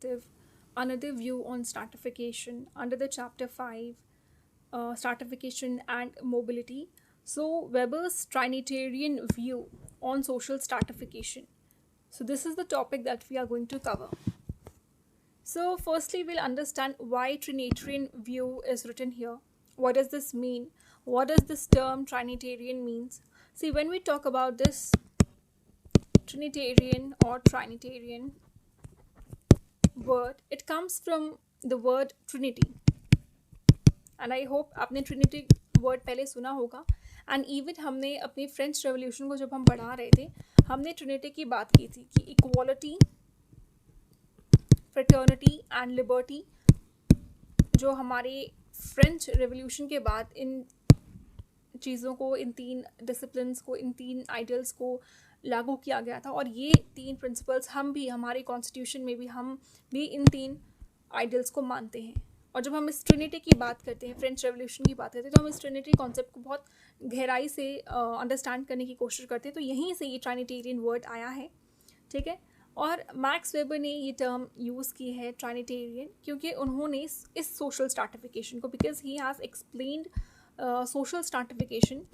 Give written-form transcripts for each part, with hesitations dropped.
perspective, another view on stratification under the chapter 5, stratification and mobility. So, Weber's Trinitarian view on social stratification. So, this is the topic that we are going to cover. So, firstly, we'll understand why Trinitarian view is written here. What does this mean? What does this term Trinitarian means? See, when we talk about this Trinitarian or Trinitarian word, it comes from the word Trinity. And I hope आपने Trinity word पहले सुना होगा. And even हमने अपनी French revolution को जब हम पढ़ा रहे थे, हमने ट्रिनिटी की बात की थी कि इक्वालिटी, फ्रेटर्निटी एंड लिबर्टी जो हमारे फ्रेंच रेवोल्यूशन के बाद इन चीज़ों को, इन तीन डिसिप्लिन्स को, इन तीन आइडियल्स को लागू किया गया था. और ये तीन प्रिंसिपल्स हम भी, हमारे कॉन्स्टिट्यूशन में भी, हम भी इन तीन आइडियल्स को मानते हैं. और जब हम इस ट्रिनिटी की बात करते हैं, फ्रेंच रेवोल्यूशन की बात करते हैं, तो हम इस ट्रिनिटी कॉन्सेप्ट को बहुत गहराई से अंडरस्टैंड करने की कोशिश करते हैं. तो यहीं से ये ट्राइनिटेरियन वर्ड आया है, ठीक है. और मैक्स वेबर ने ये टर्म यूज़ की है ट्राइनिटेरियन, क्योंकि उन्होंने इस सोशल स्ट्रैटिफिकेशन को, because he has explained social stratification,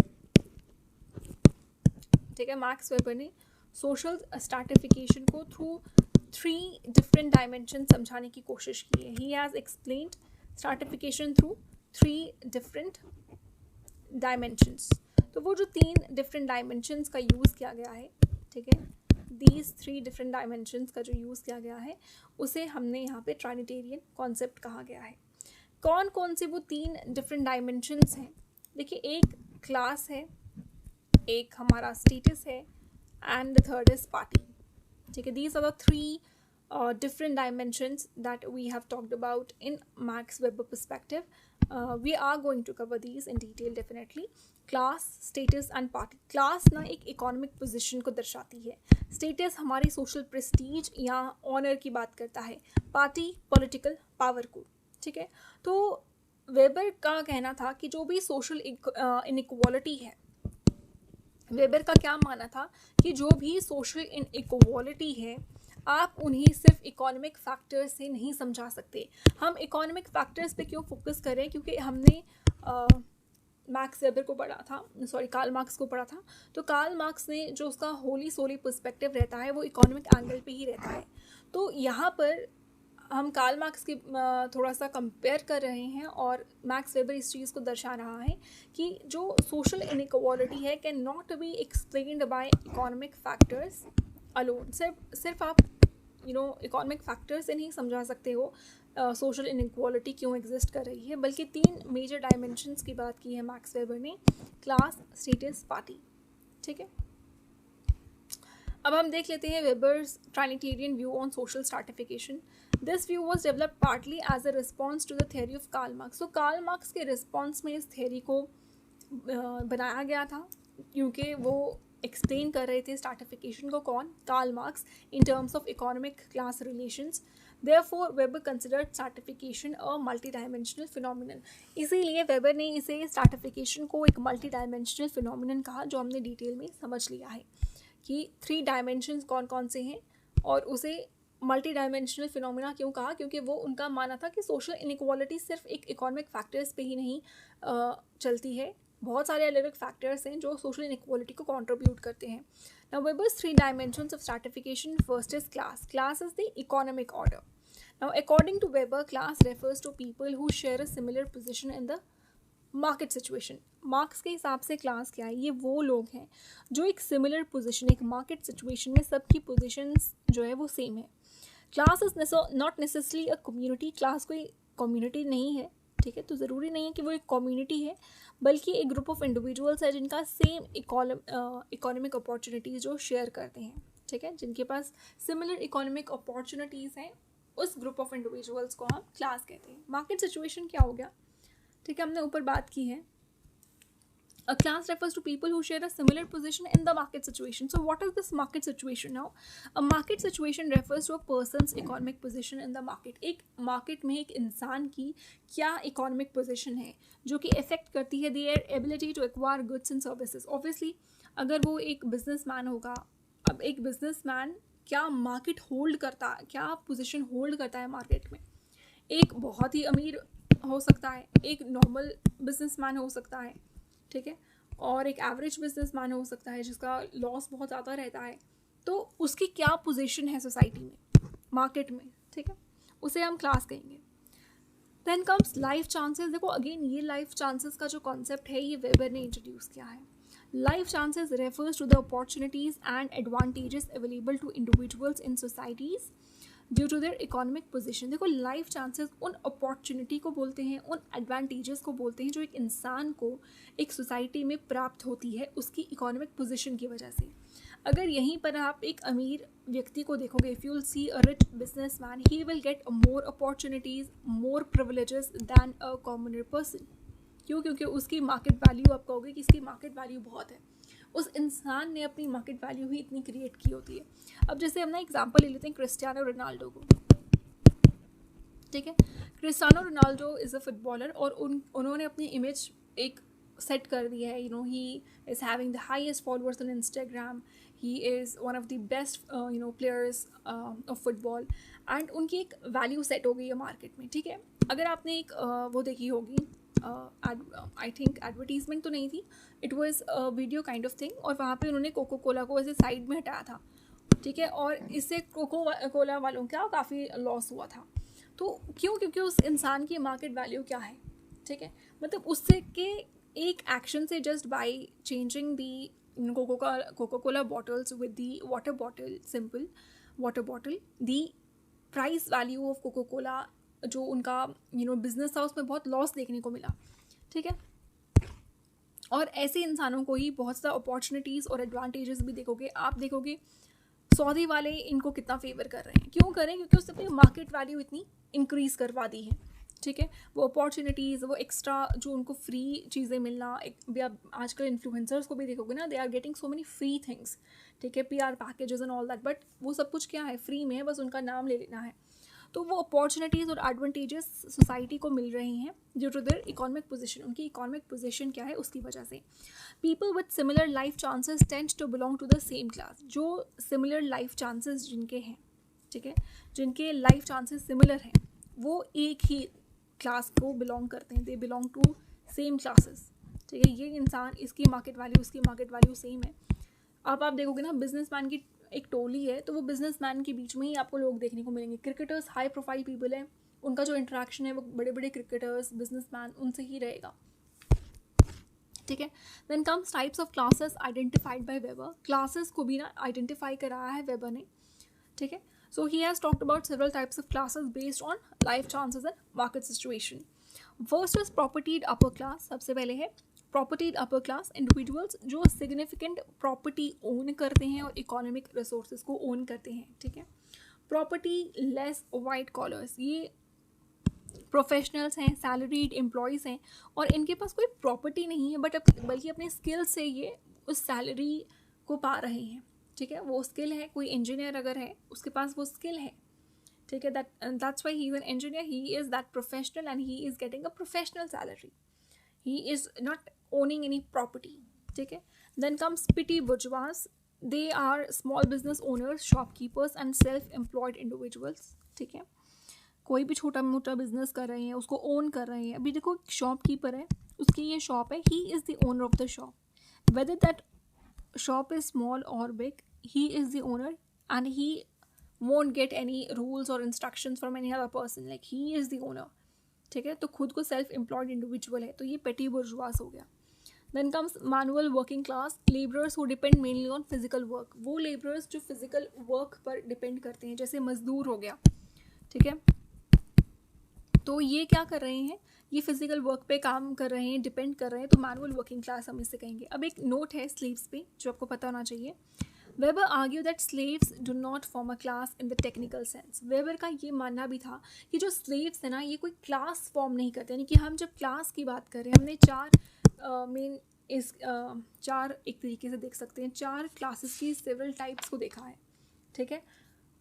ठीक है. मैक्स वेबर ने सोशल स्ट्रैटिफिकेशन को थ्रू 3 डिफरेंट डायमेंशन समझाने की कोशिश की है. He has explained stratification through 3 different dimensions. तो वो जो 3 डिफरेंट डायमेंशंस का यूज़ किया गया है, ठीक है, दीज 3 डिफरेंट डायमेंशंस का जो यूज़ किया गया है, उसे हमने यहाँ पे ट्राइनिटेरियन कॉन्सेप्ट कहा गया है. कौन कौन से वो 3 डिफरेंट डायमेंशंस हैं? देखिए, एक क्लास है, एक हमारा स्टेटस है, and the third is party, ठीक है. These are the 3 different dimensions that we have talked about in Max Weber perspective. We are going to cover these in detail definitely. Class, status and party. Class ना एक economic position को दर्शाती है. Status हमारी social prestige या honor की बात करता है. Party political power को, ठीक है. तो वेबर का कहना था कि जो भी social inequality है, वेबर का क्या मानना था कि जो भी social inequality है, आप उन्हें सिर्फ इकोनॉमिक फैक्टर्स से नहीं समझा सकते. हम इकोनॉमिक फैक्टर्स पे क्यों फोकस करें? क्योंकि हमने मैक्स वेबर को पढ़ा था, कार्ल मार्क्स को पढ़ा था. तो कार्ल मार्क्स ने जो उसका होली सोली पर्सपेक्टिव रहता है, वो इकोनॉमिक एंगल पे ही रहता है. तो यहाँ पर हम कार्ल मार्क्स की थोड़ा सा कंपेयर कर रहे हैं, और मैक्स वेबर इस चीज़ को दर्शा रहा है कि जो सोशल इनइक्वालिटी है can not be explained bye economic factors alone. सिर्फ आप इकोनॉमिक फैक्टर से नहीं समझा सकते हो सोशल इनइक्वालिटी क्यों एग्जिस्ट कर रही है, बल्कि 3 मेजर डायमेंशंस की बात की है मैक्स वेबर ने: क्लास, स्टेटस, पार्टी, ठीक है. अब हम देख लेते हैं Weber's trinitarian view on social stratification. This view was developed partly as a response to the theory of Karl Marx. तो कार्ल मार्क्स के रिस्पॉन्स में इस थ्योरी को बनाया गया था, क्योंकि वो एक्सप्लेन कर रहे थे स्ट्रैटिफिकेशन को. कौन? Karl Marx, in terms of economic class relations. Therefore Weber considered stratification a multi dimensional phenomenon. इसीलिए वेबर ने इसे स्ट्रैटिफिकेशन को एक मल्टी डायमेंशनल फिनोमिनन कहा, जो हमने डिटेल में समझ लिया है कि 3 डायमेंशंस कौन कौन से हैं. और उसे मल्टी डायमेंशनल फिनोमिना क्यों कहा? क्योंकि वो उनका मानना था कि सोशल इनइक्वालिटी सिर्फ एक इकोनॉमिक फैक्टर्स पे ही नहीं चलती है, बहुत सारे अलग अलग फैक्टर्स हैं जो सोशल इनइक्वालिटी को कंट्रीब्यूट करते हैं. Now Weber's 3 dimensions of stratification. First is class. Class is the economic order. Now according to Weber, class refers to people who share a similar position in the market situation. Marx के हिसाब से class क्या है? ये वो लोग हैं जो एक सिमिलर पोजीशन, एक मार्केट सिचुएशन में सबकी पोजीशंस जो है वो सेम है. Class is not necessarily a community. Class कोई कम्युनिटी नहीं है, ठीक है. तो ज़रूरी नहीं है कि वो एक कम्युनिटी है, बल्कि एक ग्रुप ऑफ इंडिविजुअल्स है जिनका सेम इकोनॉमिक अपॉर्चुनिटीज़ जो शेयर करते हैं, ठीक है, जिनके पास सिमिलर इकोनॉमिक अपॉर्चुनिटीज़ हैं. उस ग्रुप ऑफ इंडिविजुअल्स को हम क्लास कहते हैं. मार्केट सिचुएशन क्या हो गया? ठीक है, हमने ऊपर बात की है. A class refers to people who share a similar position in the market situation. So what is this market situation now? A market situation refers to a person's economic position in the market. एक market में एक इंसान की क्या economic position है जो कि affect करती है their ability to acquire goods and services. Obviously, अगर वो एक businessman होगा, अब एक businessman क्या मार्केट होल्ड करता है, क्या पोजीशन होल्ड करता है मार्केट में। एक बहुत ही अमीर हो सकता है, एक नॉर्मल बिजनेसमैन हो सकता है, ठीक है, और एक एवरेज बिजनेसमैन हो सकता है जिसका लॉस बहुत ज़्यादा रहता है। तो उसकी क्या पोजीशन है सोसाइटी में, मार्केट में, ठीक है, उसे हम क्लास कहेंगे। Then comes life chances. देखो अगेन ये लाइफ चांसेस का जो कॉन्सेप्ट है ये वेबर ने इंट्रोड्यूस किया है। Life chances refers to the opportunities and advantages available to individuals in societies due to their economic position. देखो लाइफ चांसेस उन अपॉर्चुनिटी को बोलते हैं, उन एडवांटेजेस को बोलते हैं जो एक इंसान को एक सोसाइटी में प्राप्त होती है उसकी इकोनॉमिक पोजीशन की वजह से। अगर यहीं पर आप एक अमीर व्यक्ति को देखोगे, if you will see a rich businessman, he will get more opportunities, more privileges then a commoner person. क्यों? क्योंकि उसकी मार्केट वैल्यू, आप कहोगे कि इसकी मार्केट वैल्यू बहुत है, उस इंसान ने अपनी मार्केट वैल्यू ही इतनी क्रिएट की होती है। अब जैसे हम ना एग्जांपल ले लेते हैं क्रिस्टियानो रोनाल्डो को, ठीक है। Cristiano Ronaldo is a footballer और उन्होंने अपनी इमेज एक सेट कर दी है, you know, he is having the highest followers on Instagram, he is one of the best players of football, and उनकी एक वैल्यू सेट हो गई है मार्केट में, ठीक है। अगर आपने एक वो देखी होगी, आई थिंक एडवर्टीजमेंट तो नहीं थी, it was video kind of thing, और वहाँ पे उन्होंने कोको कोला को ऐसे साइड में हटाया था, ठीक है, और इससे कोको कोला वालों का काफ़ी लॉस हुआ था। तो क्यों? क्योंकि उस इंसान की मार्केट वैल्यू क्या है, ठीक है, मतलब उससे के एक एक्शन से, just by changing the Coca Cola bottles with the water bottle, simple water bottle, the price value of Coca Cola जो उनका बिजनेस था उसमें बहुत लॉस देखने को मिला, ठीक है। और ऐसे इंसानों को ही बहुत ज़्यादा अपॉर्चुनिटीज़ और एडवांटेजेस भी देखोगे। आप देखोगे सऊदी वाले इनको कितना फेवर कर रहे हैं, क्यों करें? क्योंकि उससे अपनी मार्केट वैल्यू इतनी इंक्रीज़ करवा दी है, ठीक है। वो अपॉर्चुनिटीज़, वो एक्स्ट्रा जो उनको फ्री चीज़ें मिलना, एक भी आप आजकल इन्फ्लुएंसर्स को भी देखोगे ना, they are getting so many free things, ठीक है, PR packages and all that, but वो सब कुछ क्या है, फ्री में है, बस उनका नाम ले लेना है। तो वो अपॉर्चुनिटीज़ और एडवांटेजेस सोसाइटी को मिल रही हैं due to their economic position. उनकी इकोनॉमिक पोजीशन क्या है उसकी वजह से। People with similar life chances tend to belong to the same class. जो सिमिलर लाइफ चांसेस जिनके हैं, ठीक है, जिनके लाइफ चांसेस सिमिलर हैं, वो एक ही क्लास को बिलोंग करते हैं, they belong to same classes, ठीक है। ये इंसान, इसकी मार्केट वैल्यू, उसकी मार्केट वैल्यू सेम है। अब आप देखोगे ना, बिजनेसमैन की एक टोली है, तो वो बिजनेसमैन के बीच में ही आपको लोग देखने को मिलेंगे। क्रिकेटर्स हाई प्रोफाइल पीपल हैं, उनका जो इंटरेक्शन है वो बड़े बड़े क्रिकेटर्स, बिजनेसमैन, उनसे ही रहेगा, ठीक है। Then comes types of classes identified by Weber. Classes को भी ना आइडेंटिफाई कराया है वेबर ने, ठीक है। So he has talked about several types of classes based on life chances and market situation. First is propertied upper class. सबसे पहले है प्रॉपर्टीड अपर क्लास, इंडिविजुअल्स जो सिग्निफिकेंट प्रॉपर्टी ओन करते हैं और इकोनॉमिक रिसोर्सेज को ओन करते हैं, ठीक है। प्रॉपर्टी लेस वाइट कॉलर्स, ये प्रोफेशनल्स हैं, सैलरीड एम्प्लॉयज़ हैं, और इनके पास कोई प्रॉपर्टी नहीं है, बल्कि अपने स्किल से ये उस सैलरी को पा रहे हैं, ठीक है। वो स्किल है, कोई इंजीनियर अगर है उसके पास वो स्किल है, ठीक है, that's why he is an engineer, he is that professional and he is getting a professional salary, he is not owning any property, ठीक है। then comes petty bourgeois, they are small business owners, shopkeepers and self-employed individuals, ठीक है। कोई भी छोटा मोटा business कर रहे हैं, उसको ओन कर रहे हैं। अभी देखो शॉपकीपर है, उसकी ये शॉप है, he is the owner of the shop, whether that shop is small or big, he is the owner and he won't get any rules or instructions from any other person, like he is the owner, ठीक है। तो खुद को self employed individual है, तो ये पेटी bourgeois हो गया। Then comes manual working class, labourers who depend mainly on physical work. वो लेबरर्स जो फिजिकल वर्क पर डिपेंड करते हैं, जैसे मजदूर हो गया, ठीक है। तो ये क्या कर रहे हैं, ये फिजिकल वर्क पे काम कर रहे हैं, डिपेंड कर रहे हैं, तो मैनुअल वर्किंग क्लास हम इससे कहेंगे। अब एक नोट है स्लीव्स पे जो आपको पता होना चाहिए। Weber argue that slaves do not form a class in the technical sense. Weber का ये मानना भी था कि जो स्लेव्स है ना, ये कोई क्लास फॉर्म नहीं करते, यानी कि हम जब क्लास की बात करें, हमने चार एक तरीके से देख सकते हैं, 4 क्लासेस की सेवरल टाइप्स को देखा है, ठीक है।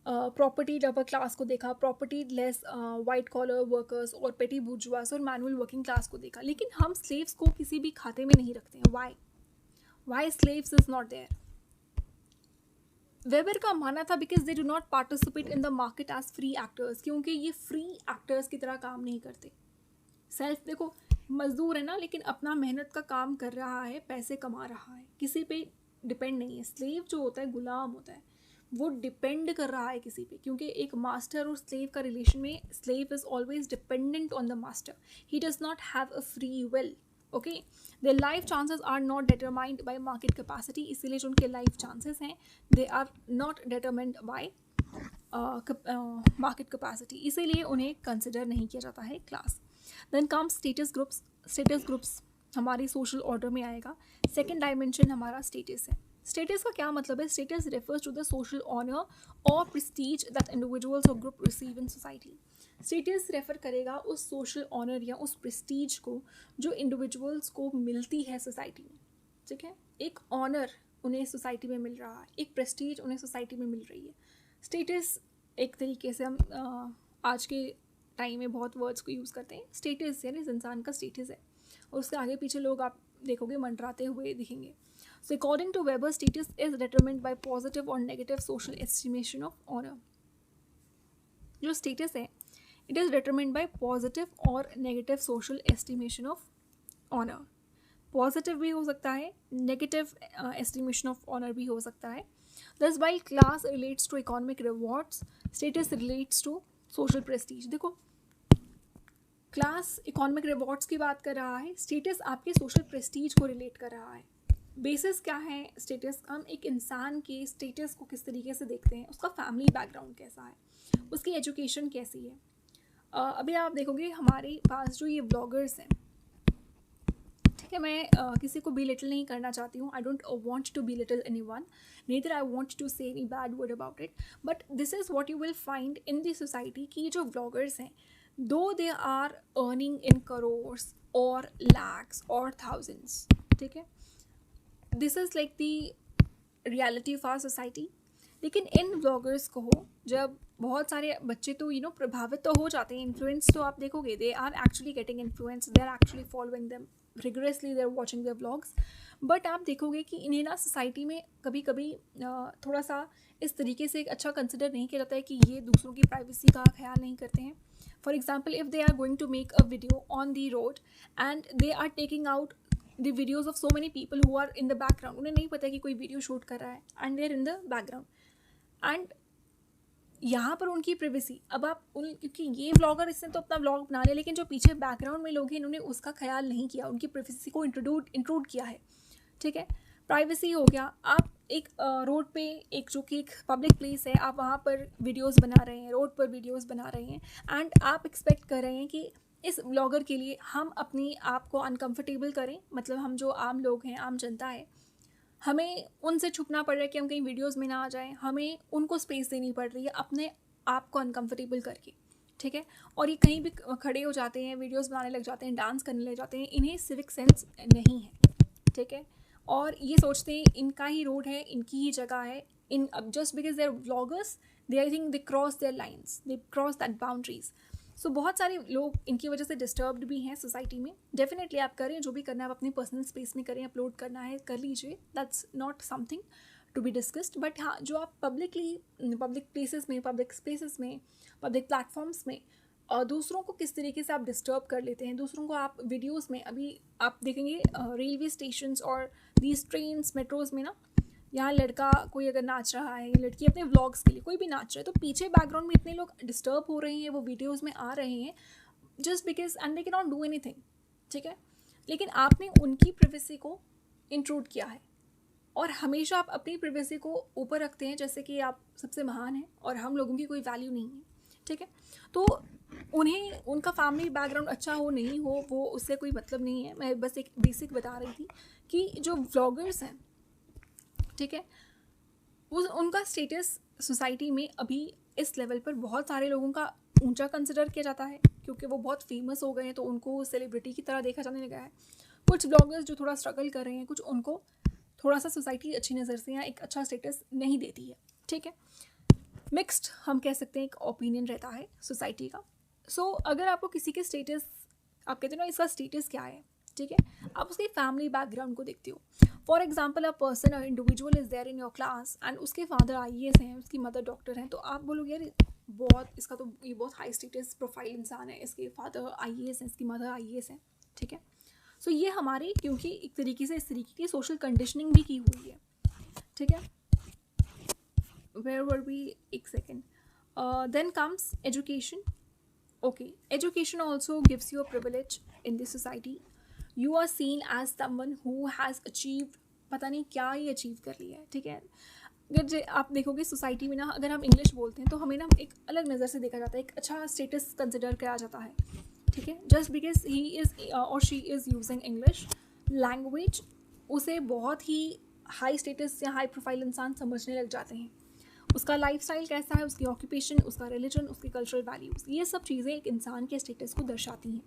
प्रॉपर्टी अपर क्लास को देखा, property less white collar workers और पेटी बुर्जुआस और मैनुअल वर्किंग क्लास को देखा, लेकिन हम स्लेव्स को किसी भी खाते में नहीं रखते हैं। Why slaves is not there? Weber का मानना था because they do not participate in the market as free actors, क्योंकि ये फ्री एक्टर्स की तरह काम नहीं करते. सेल्फ देखो, मजदूर है ना, लेकिन अपना मेहनत का काम कर रहा है, पैसे कमा रहा है, किसी पे डिपेंड नहीं है. स्लेव जो होता है, गुलाम होता है, वो डिपेंड कर रहा है किसी पे, क्योंकि एक मास्टर और स्लेव का रिलेशन में slave is always dependent on the master. He does not have a free will. Okay, their life chances are not determined by market capacity. इसीलिए जो उनके लाइफ चांसेस हैं, they are not determined by market capacity. इसीलिए उन्हें consider नहीं किया जाता है class. Then come status groups. Status groups हमारे सोशल ऑर्डर में आएगा. सेकेंड डायमेंशन हमारा स्टेटस है. स्टेटस का क्या मतलब है? Status refers to the social honour और प्रेस्टीज दैट इंडिविजुअल्स और group receive in society. Status refer करेगा उस सोशल ऑनर या उस प्रेस्टीज को जो इंडिविजुअल्स को मिलती है सोसाइटी में. ठीक है, एक ऑनर उन्हें सोसाइटी में मिल रहा है, एक प्रेस्टीज उन्हें सोसाइटी में मिल रही है. स्टेटस एक तरीके से हम आज के टाइम में बहुत वर्ड्स को यूज़ करते हैं. स्टेटस यानी इस इंसान का स्टेटस है, और उसके आगे पीछे लोग आप देखोगे मंडराते हुए दिखेंगे. So according to Weber, status is determined by positive और negative social estimation of honour. जो स्टेटस है, it is determined by positive और negative social estimation of honour. Positive भी हो सकता है, नेगेटिव एस्टिमेशन ऑफ ऑनर भी हो सकता है. Thus, while class relates to economic rewards, status relates to social prestige. देखो, क्लास इकोनॉमिक रिवॉर्ड्स की बात कर रहा है, स्टेटस आपके सोशल प्रेस्टीज को रिलेट कर रहा है. बेसिस क्या है स्टेटस? हम एक इंसान के स्टेटस को किस तरीके से देखते हैं, उसका फैमिली बैकग्राउंड कैसा है, उसकी एजुकेशन कैसी है. अभी आप देखोगे हमारे पास जो ये ब्लॉगर्स हैं, ठीक है, मैं किसी को बिलिटल नहीं करना चाहती हूँ. I don't want to belittle anyone, neither I want to say any bad word about it, but this is what you will find in the society कि जो vloggers हैं, though they are earning in crores or lakhs or thousands, ठीक है, this is like the reality of our society. लेकिन इन vloggers को जब बहुत सारे बच्चे तो प्रभावित तो हो जाते हैं, इन्फ्लुएंस तो आप देखोगे, they are actually getting influence, they are actually following them rigorously, they are watching their vlogs. But आप देखोगे कि इन्हें ना सोसाइटी में कभी कभी थोड़ा सा इस तरीके से अच्छा कंसिडर नहीं किया जाता है कि ये दूसरों की प्राइवेसी का ख्याल नहीं करते हैं. For example, if they are going to make a video on the road and they are taking out the videos of so many people who are in the background, उन्हें नहीं पता कि कोई वीडियो शूट कर रहा है, and they are in the background, and यहाँ पर उनकी प्राइवेसी. अब आप क्योंकि ये व्लॉगर इसने तो अपना व्लॉग बना लिया, लेकिन जो पीछे बैकग्राउंड में लोग हैं इन्होंने उसका ख्याल नहीं किया, उनकी प्राइवेसी को इंक्लूड किया है. ठीक है, प्राइवेसी हो गया. आप एक रोड पे, एक जो कि एक पब्लिक प्लेस है, आप वहाँ पर वीडियोस बना रहे हैं, रोड पर वीडियोस बना रहे हैं, एंड आप एक्सपेक्ट कर रहे हैं कि इस व्लॉगर के लिए हम अपनी आप को अनकंफर्टेबल करें. मतलब हम जो आम लोग हैं, आम जनता है, हमें उनसे छुपना पड़ रहा है कि हम कहीं वीडियोस में ना आ जाएं, हमें उनको स्पेस देनी पड़ रही है अपने आप को अनकंफर्टेबल करके. ठीक है, और ये कहीं भी खड़े हो जाते हैं, वीडियोस बनाने लग जाते हैं, डांस करने लग जाते हैं. इन्हें सिविक सेंस नहीं है. ठीक है, और ये सोचते हैं इनका ही रोड है, इनकी ही जगह है. इन अब just because they are vloggers, they I think they cross their lines, they cross that boundaries. So बहुत सारे लोग इनकी वजह से डिस्टर्ब्ड भी हैं सोसाइटी में. डेफिनेटली आप करें, जो भी करना है आप अपनी पर्सनल स्पेस में करें, अपलोड करना है कर लीजिए, that's not something to be discussed. But हाँ, जो आप पब्लिकली पब्लिक प्लेसेस में, पब्लिक स्पेसेस में, पब्लिक प्लेटफॉर्म्स में दूसरों को किस तरीके से आप डिस्टर्ब कर लेते हैं, दूसरों को आप वीडियोस में, अभी आप देखेंगे रेलवे स्टेशंस और दीज ट्रेन्स, मेट्रोज़ में ना, यहाँ लड़का कोई अगर नाच रहा है, लड़की अपने व्लॉग्स के लिए कोई भी नाच रहा है, तो पीछे बैकग्राउंड में इतने लोग डिस्टर्ब हो रहे हैं, वो वीडियोस में आ रहे हैं, just because and they can not do anything. ठीक है, लेकिन आपने उनकी प्राइवेसी को इंट्रूड किया है, और हमेशा आप अपनी प्राइवेसी को ऊपर रखते हैं जैसे कि आप सबसे महान हैं और हम लोगों की कोई वैल्यू नहीं है. ठीक है, तो उन्हें उनका फैमिली बैकग्राउंड अच्छा हो नहीं हो, वो उससे कोई मतलब नहीं है. मैं बस एक बेसिक बता रही थी कि जो व्लॉगर्स हैं, ठीक है, उनका स्टेटस सोसाइटी में अभी इस लेवल पर बहुत सारे लोगों का ऊंचा कंसिडर किया जाता है, क्योंकि वो बहुत फेमस हो गए हैं, तो उनको सेलिब्रिटी की तरह देखा जाने लगा है. कुछ ब्लॉगर्स जो थोड़ा स्ट्रगल कर रहे हैं, कुछ उनको थोड़ा सा सोसाइटी अच्छी नज़र से या एक अच्छा स्टेटस नहीं देती है. ठीक है, मिक्स्ड हम कह सकते हैं, एक ओपिनियन रहता है सोसाइटी का. सो अगर आपको किसी के स्टेटस, आप कहते हो ना इसका स्टेटस क्या है, ठीक है, आप उसके फैमिली बैकग्राउंड को देखते हो. For example a person a individual is there in your class and उसके फादर IAS हैं, उसकी मदर डॉक्टर हैं, तो आप बोलोगे यार बहुत इसका तो ये बहुत हाई स्टेटस प्रोफाइल इंसान है, इसके फादर IAS हैं, इसकी मदर IAS हैं, ठीक है। सो ये हमारी क्योंकि एक तरीके से इस तरीके की सोशल कंडीशनिंग भी की हुई है, ठीक है। वेयर वर वी, एक second, then comes education. Okay, education also gives you a privilege in this society. You are seen as someone who has achieved, पता नहीं क्या ही अचीव कर लिया है, ठीक है। अगर आप देखोगे सोसाइटी में ना, अगर हम इंग्लिश बोलते हैं तो हमें ना एक अलग नज़र से देखा जाता है, एक अच्छा स्टेटस कंसिडर किया जाता है, ठीक है। जस्ट बिकॉज ही इज़ और she is using English language, उसे बहुत ही हाई स्टेटस या हाई प्रोफाइल इंसान समझने लग जाते हैं। उसका लाइफस्टाइल कैसा है, उसकी ऑक्यूपेशन, उसका रिलीजन, उसकी कल्चरल वैल्यूज़, ये सब चीज़ें एक इंसान के स्टेटस को दर्शाती हैं।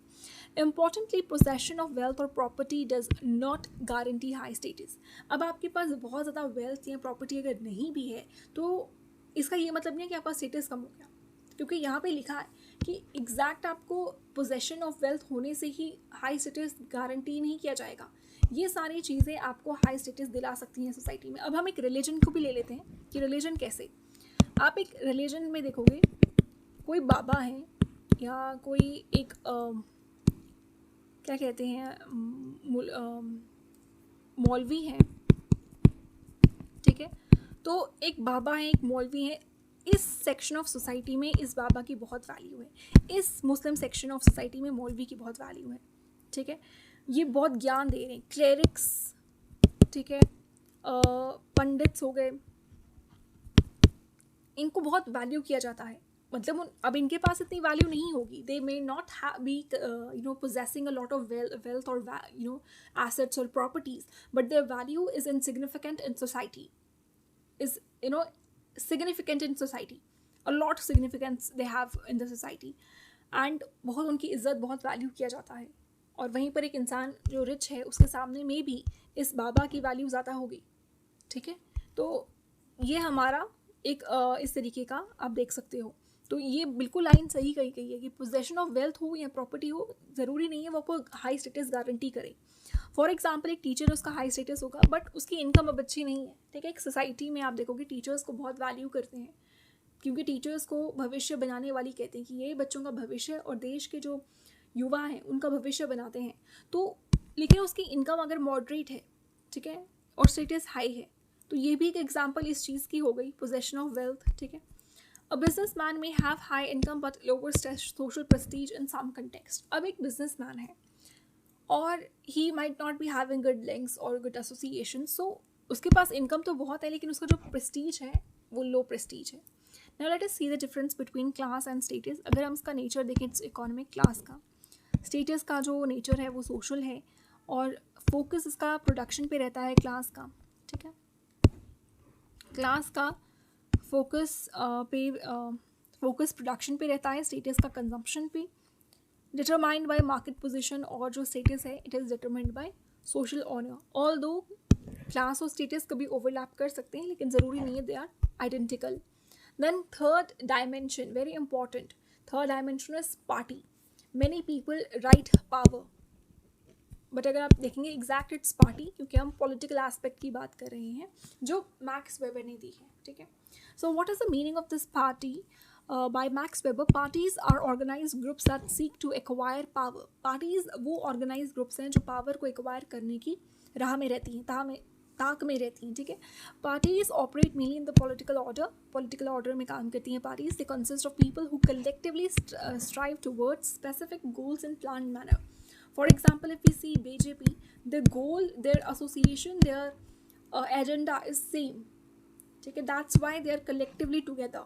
इम्पॉर्टेंटली, पोजेशन ऑफ वेल्थ और property does not guarantee high status. अब आपके पास बहुत ज़्यादा वेल्थ या प्रॉपर्टी अगर नहीं भी है तो इसका ये मतलब नहीं है कि आपका स्टेटस कम हो गया, क्योंकि यहाँ पे लिखा है कि एग्जैक्ट आपको पोजेशन ऑफ वेल्थ होने से ही हाई स्टेटस गारंटी नहीं किया जाएगा। ये सारी चीज़ें आपको हाई स्टेटस दिला सकती हैं सोसाइटी में। अब हम एक रिलीजन को भी ले लेते हैं कि रिलीजन कैसे, आप एक रिलीजन में देखोगे कोई बाबा है या कोई एक क्या कहते हैं मौलवी है, ठीक है। तो एक बाबा है, एक मौलवी है, इस सेक्शन ऑफ सोसाइटी में इस बाबा की बहुत वैल्यू है, इस मुस्लिम सेक्शन ऑफ सोसाइटी में मौलवी की बहुत वैल्यू है, ठीक है। ये बहुत ज्ञान दे रहे हैं, क्लेरिक्स, ठीक है, पंडित्स हो गए, इनको बहुत वैल्यू किया जाता है। मतलब अब इनके पास इतनी वैल्यू नहीं होगी, they may not be possessing a lot of wealth और एसेट्स और properties, but their value is insignificant in society, is significant in society, a lot of significance they have in the society, and बहुत उनकी इज्जत, बहुत value किया जाता है। और वहीं पर एक इंसान जो रिच है उसके सामने में भी इस बाबा की वैल्यू ज़्यादा होगी, ठीक है। तो ये हमारा एक इस तरीके का आप देख सकते हो। तो ये बिल्कुल लाइन सही कही गई है कि पोजेशन ऑफ वेल्थ हो या प्रॉपर्टी हो, ज़रूरी नहीं है वो आपको हाई स्टेटस गारंटी करे। फॉर एग्जाम्पल एक टीचर है, उसका हाई स्टेटस होगा बट उसकी इनकम अब अच्छी नहीं है, ठीक है। एक सोसाइटी में आप देखोगे टीचर्स को बहुत वैल्यू करते हैं, क्योंकि टीचर्स को भविष्य बनाने वाली कहते हैं कि ये बच्चों का भविष्य और देश के जो युवा हैं उनका भविष्य बनाते हैं। तो लेकिन उसकी इनकम अगर मॉडरेट है, ठीक है, और स्टेटस हाई है, तो ये भी एक एग्जाम्पल इस चीज़ की हो गई, पोजेशन ऑफ वेल्थ, ठीक है। A business man may have high income but lower social prestige in some context. अब एक बिजनेस मैन है और he might not be having good links और गुड एसोसिएशन, सो उसके पास इनकम तो बहुत है लेकिन उसका जो प्रेस्टीज है वो लो प्रेस्टीज है। Now let us see the difference between class and status. अगर हम इसका नेचर देखें, इट्स इकोनॉमिक, क्लास का, स्टेटस का जो नेचर है वो सोशल है और फोकस इसका प्रोडक्शन पे रहता है क्लास का, ठीक है। क्लास का फोकस प्रोडक्शन पे रहता है, स्टेटस का कंजम्पशन पे। डिटरमाइंड बाय मार्केट पोजीशन, और जो स्टेटस है it is determined by social honour. Although class और स्टेटस कभी ओवरलैप कर सकते हैं लेकिन ज़रूरी नहीं है they are identical. Then third dimension, very important, third dimension is party. Many people right power, but अगर आप देखेंगे एग्जैक्ट इट्स पार्टी, क्योंकि हम पॉलिटिकल एस्पेक्ट की बात कर रहे हैं जो मैक्स वेबर ने दी है, ठीक है। So what is the meaning of this party? By Max Weber, parties are organized groups that seek to acquire power. Parties वो organized groups हैं जो power को acquire करने की राह में रहती हैं, ताक में रहती हैं, ठीक है। Parties operate mainly in the political order. Political order में काम करती हैं parties. They consist of people who collectively strive towards specific goals in planned manner. For example, if we see BJP, their goal, their association, their agenda is same, ठीक है। That's why they are collectively together.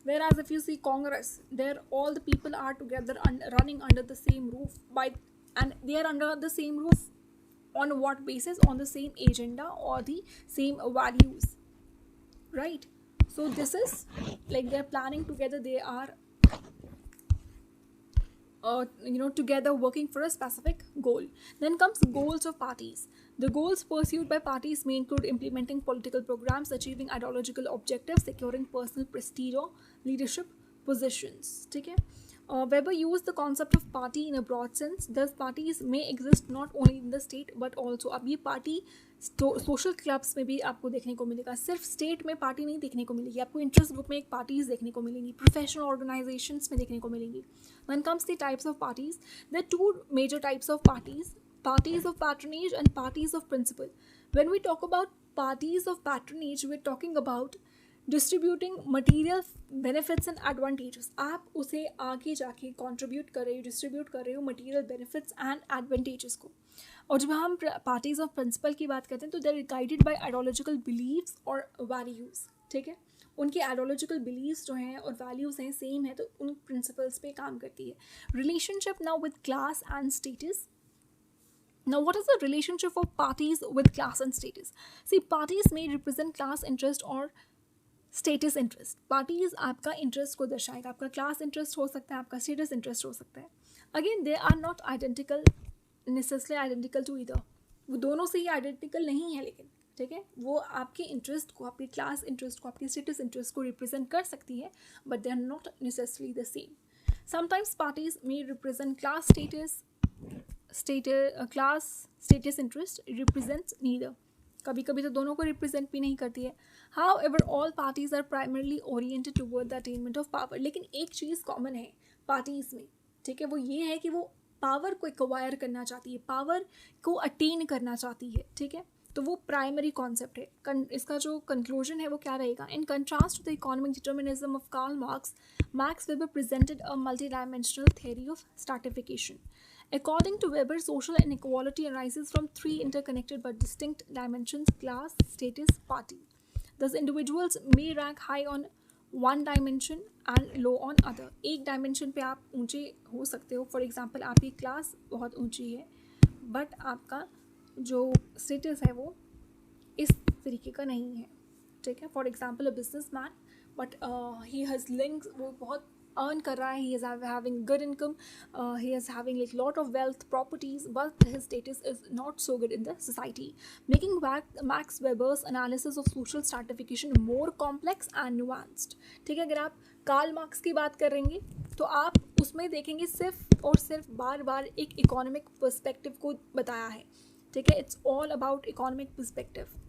Whereas if you see Congress, there all the people are together and running under the same roof, and they are under the same roof on what basis? On the same agenda or the same values, right? So this is like they're planning together, they are together working for a specific goal. Then comes goals of parties. The goals pursued by parties may include implementing political programs, achieving ideological objectives, securing personal prestige or leadership positions, ठीक है। Weber used the concept of party in a broad sense. Thus, parties may exist not only in the state but also. अब ये party social clubs में भी आपको देखने को मिलेगा, सिर्फ स्टेट में पार्टी नहीं देखने को मिलेगी, आपको इंटरेस्ट ग्रुप में एक पार्टीज देखने को मिलेंगी, प्रोफेशनल ऑर्गेनाइजेशंस में देखने को मिलेंगी. When comes the types of parties, there are two major types of parties: parties of patronage and parties of principle. When we talk about parties of patronage, we're talking about distributing material benefits and advantages. आप उसे आगे जाके contribute कर रहे हो, distribute कर रहे हो मटीरियल बेनिफिट्स एंड एडवांटेजेस को. और जब हम पार्टीज ऑफ प्रिंसिपल की बात करते हैं तो they are guided by ideological beliefs और वैल्यूज़. ठीक है, उनके आइडियोलॉजिकल बिलीव्स जो हैं और वैल्यूज़ हैं सेम है, तो उन प्रिंसिपल्स पे काम करती है. Relationship now with class and status. Now, what is the relationship of parties with class and status? See, parties may represent class interest or status interest. Parties आपका इंटरेस्ट को दर्शाएगा, आपका क्लास इंटरेस्ट हो सकता है, आपका स्टेटस इंटरेस्ट हो सकता है. Again they are not identical, necessarily identical to either. वो दोनों से ही आइडेंटिकल नहीं है, लेकिन ठीक है वो आपके इंटरेस्ट को, आपके क्लास इंटरेस्ट को, आपके स्टेटस इंटरेस्ट को रिप्रेजेंट कर सकती है, but they are not necessarily the same. Sometimes parties may represent class status, class status interest represents neither. कभी कभी तो दोनों को रिप्रेजेंट भी नहीं करती है. However all parties are primarily oriented toward the attainment of power. लेकिन एक चीज़ कॉमन है पार्टीज में, ठीक है, वो ये है कि वो पावर को एक्वायर करना चाहती है, पावर को अटेन करना चाहती है. ठीक है, तो वो प्राइमरी कॉन्सेप्ट है. इसका जो कंक्लूजन है वो क्या रहेगा? In contrast to the economic determinism of Karl Marx, Max Weber presented a multi dimensional theory of stratification. According to Weber, social inequality arises from three interconnected but distinct dimensions: class, status, party. Thus, individuals may rank high on one dimension and low on other. एक dimension पे आप ऊंचे हो सकते हो. For example, आपकी class बहुत ऊंची है, but आपका जो status है वो इस तरीके का नहीं है. ठीक है, for example, a businessman, but he has links, वो बहुत earn कर रहा है, he is having good income, he is having like lot of wealth, properties, but his status is not so good in the society, making Max Weber's analysis of social stratification more complex and nuanced. ठीक है, अगर आप Karl Marx की बात करेंगे तो आप उसमें देखेंगे सिर्फ और सिर्फ बार बार एक इकोनॉमिक पर्सपेक्टिव को बताया है. ठीक है, it's all about economic perspective.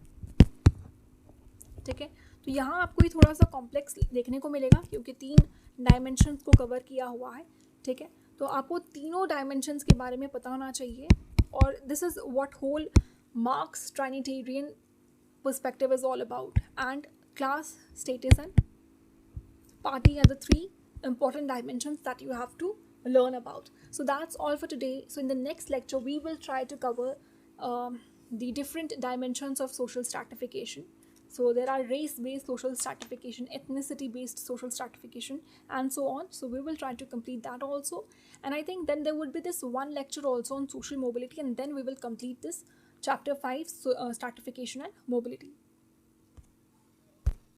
ठीक है, तो यहाँ आपको ये थोड़ा सा कॉम्प्लेक्स देखने को मिलेगा क्योंकि 3 डायमेंशंस को कवर किया हुआ है. ठीक है, तो आपको तीनों डायमेंशंस के बारे में पता होना चाहिए. और this is what whole Marx trinitarian perspective is all about. And class, status and party are the 3 important dimensions that you have to learn about. So that's all for today. So in the next lecture we will try to cover the different dimensions of social stratification. So there are race-based social stratification, ethnicity-based social stratification, and so on. So we will try to complete that also. And I think then there would be this one lecture also on social mobility, and then we will complete this chapter 5, so, stratification and mobility.